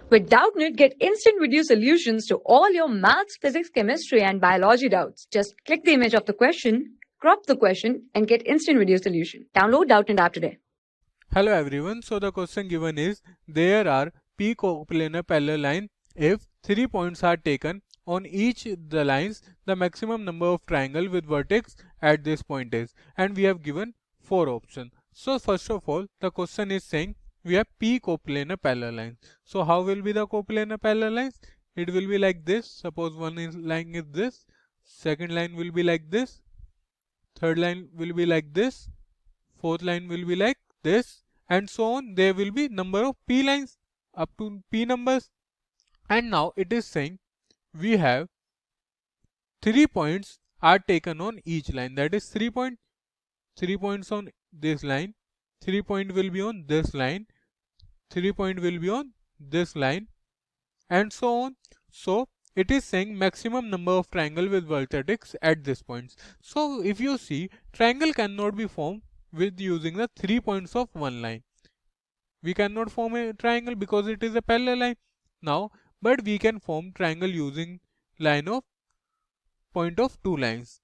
With Doubtnut, get instant video solutions to all your maths, physics, chemistry, and biology doubts. Just click the image of the question, crop the question, and get instant video solution. Download Doubtnut app today. Hello everyone, so the question given is there are p coplanar parallel line. If 3 points are taken on each the lines, the maximum number of triangle with vertex at this point is, and we have given 4 options. So first of all, the question is saying we have p coplanar parallel lines. So how will be the coplanar parallel lines? It will be like this. Suppose line is this, second line will be like this, third line will be like this, fourth line will be like this, and so on. There will be number of p lines up to p numbers. And now it is saying we have 3 points are taken on each line, that is 3 points on this line, 3 point will be on this line, 3 point will be on this line, and so on. So it is saying maximum number of triangle with vertex at this points. So if you see, triangle cannot be formed with using the 3 points of one line. We cannot form a triangle because it is a parallel line now, but we can form triangle using line of point of two lines.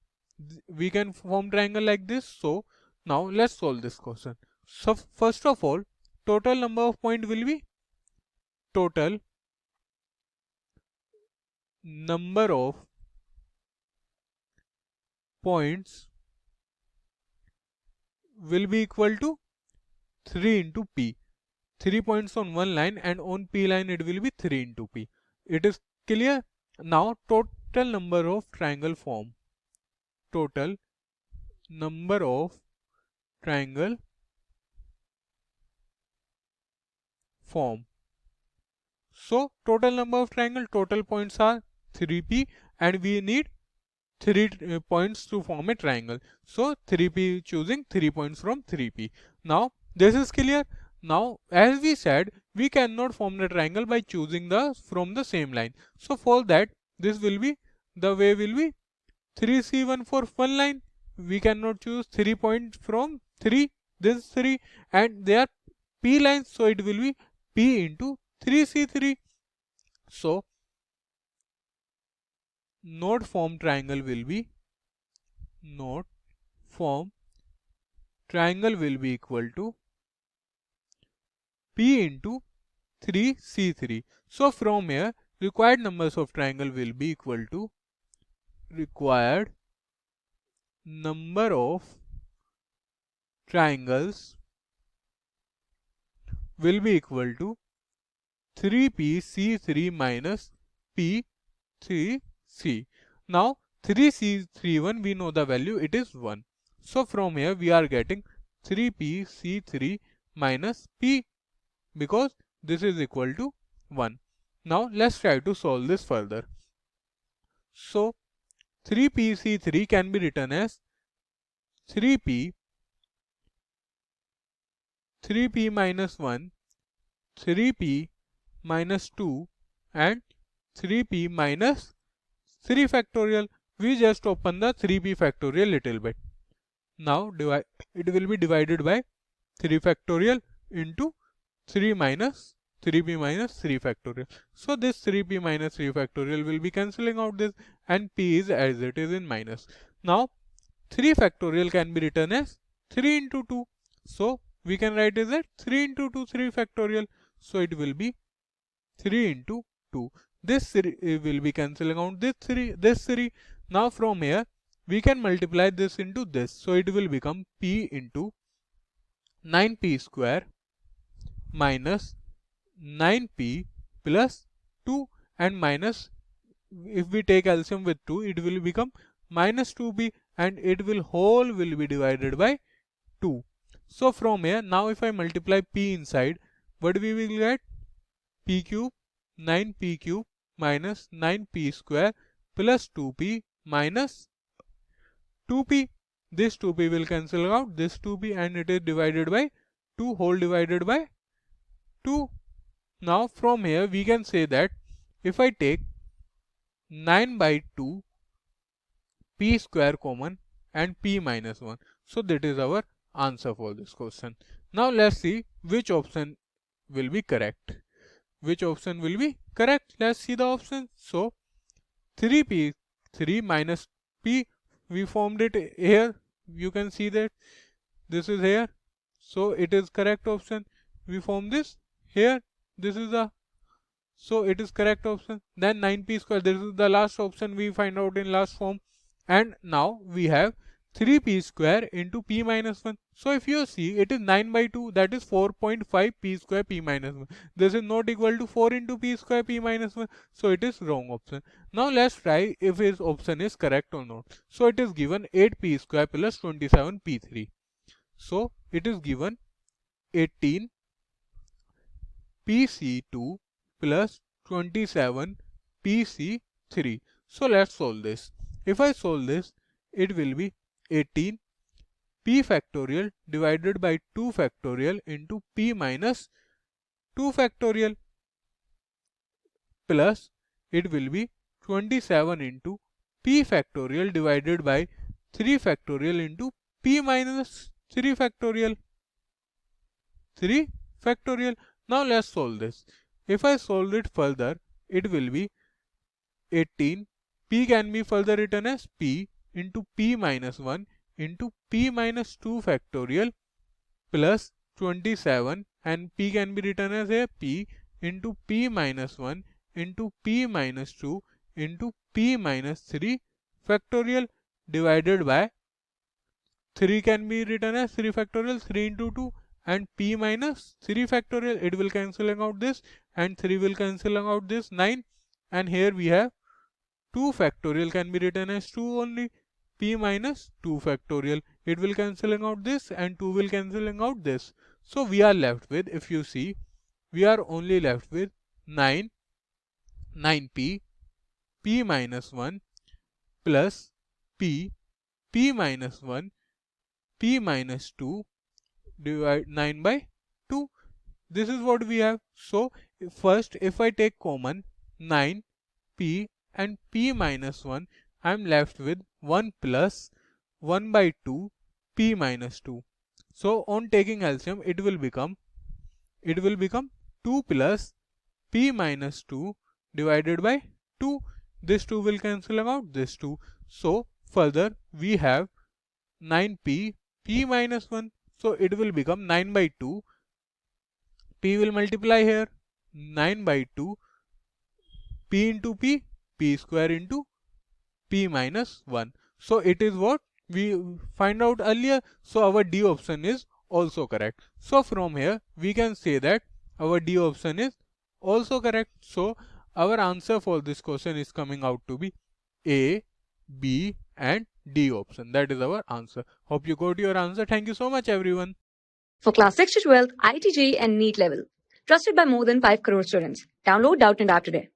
We can form triangle like this. So now let's solve this question. So first of all, total number of point will be total number of points will be equal to 3 into p. 3 points on one line, and on p line it will be 3 into p. It is clear? Now total number of triangle form. Total number of triangle form. So total number of triangle, total points are 3p, and we need 3 points to form a triangle. So 3p, choosing 3 points from 3p. Now this is clear. Now as we said, we cannot form the triangle by choosing from the same line. So for that, this will be, the way will be 3c1 for one line. We cannot choose 3 points from 3, this 3, and they are p lines, so it will be p into 3c3. So node form triangle will be equal to p into 3c3. So from here, required numbers of triangle will be equal to required number of triangles will be equal to 3pc3 minus p3c. Now 3c31, we know the value, it is 1. So from here we are getting 3pc3 minus p, because this is equal to 1. Now let's try to solve this further. So 3pc3 can be written as 3p minus 1, 3p minus 2, and 3p minus 3 factorial. We just open the 3p factorial little bit. Now it will be divided by 3 factorial into 3p minus 3 factorial. So this 3p minus 3 factorial will be cancelling out this, and p is as it is in minus. Now 3 factorial can be written as 3 into 2. So we can write as that 3 into 2 3 factorial. So it will be 3 into 2. This 3 will be cancelling out this 3. Now from here we can multiply this into this. So it will become p into 9p square minus 9p plus 2, and minus, if we take LCM with 2, it will become minus 2p, and it will whole will be divided by 2. So from here, now if I multiply p inside, what we will get? P cube, 9p cube minus 9p square plus 2p minus 2p. This 2p will cancel out this 2p, and it is divided by 2, whole divided by 2. Now from here we can say that if I take 9 by 2 p square common and p minus 1, so that is our answer for this question. Now let's see which option will be correct. which option will be correct. Let's see the options. So 3p, 3 minus p, we formed it here. You can see that this is here. So it is correct option. We form this here. This is the, so it is correct option. Then 9p square, this is the last option we find out in last form. And now we have 3p square into p minus 1. So if you see, it is 9 by 2, that is 4.5 p square p minus 1. This is not equal to 4 into p square p minus 1. So it is wrong option. Now let's try if his option is correct or not. So it is given 8p square plus 27p3. So it is given 18 pc2 plus 27 pc3. So let's solve this. If I solve this, it will be 18 p factorial divided by 2 factorial into p minus 2 factorial plus it will be 27 into p factorial divided by 3 factorial into p minus 3 factorial. 3 factorial. Now let's solve this. If I solve it further, it will be 18. P can be further written as p into p minus 1 into p minus 2 factorial plus 27, and p can be written as a p into p minus 1 into p minus 2 into p minus 3 factorial divided by 3 can be written as 3 factorial, 3 into 2, and p minus 3 factorial. It will cancelling out this and 3 will cancelling out this, 9, and here we have 2 factorial can be written as 2 only, p minus 2 factorial. It will cancelling out this and 2 will cancelling out this. So we are left with, if you see, we are only left with 9p p minus 1 plus p minus 1 p minus 2 divide 9 by 2. This is what we have. So first, if I take common 9p and p minus 1, I am left with 1 plus 1 by 2 p minus 2. So on taking LCM, it will become 2 plus p minus 2 divided by 2. This 2 will cancel out this 2. So further we have 9p p minus 1. So it will become 9 by 2. P will multiply here, 9 by 2 p into p square into p minus 1. So it is what we find out earlier. So our D option is also correct. So from here we can say that our D option is also correct. So our answer for this question is coming out to be A, B and D option. That is our answer. Hope you got your answer. Thank you so much everyone. For class 6 to 12, IIT JEE and NEET level. Trusted by more than 5 crore students. Download Doubtnut App today.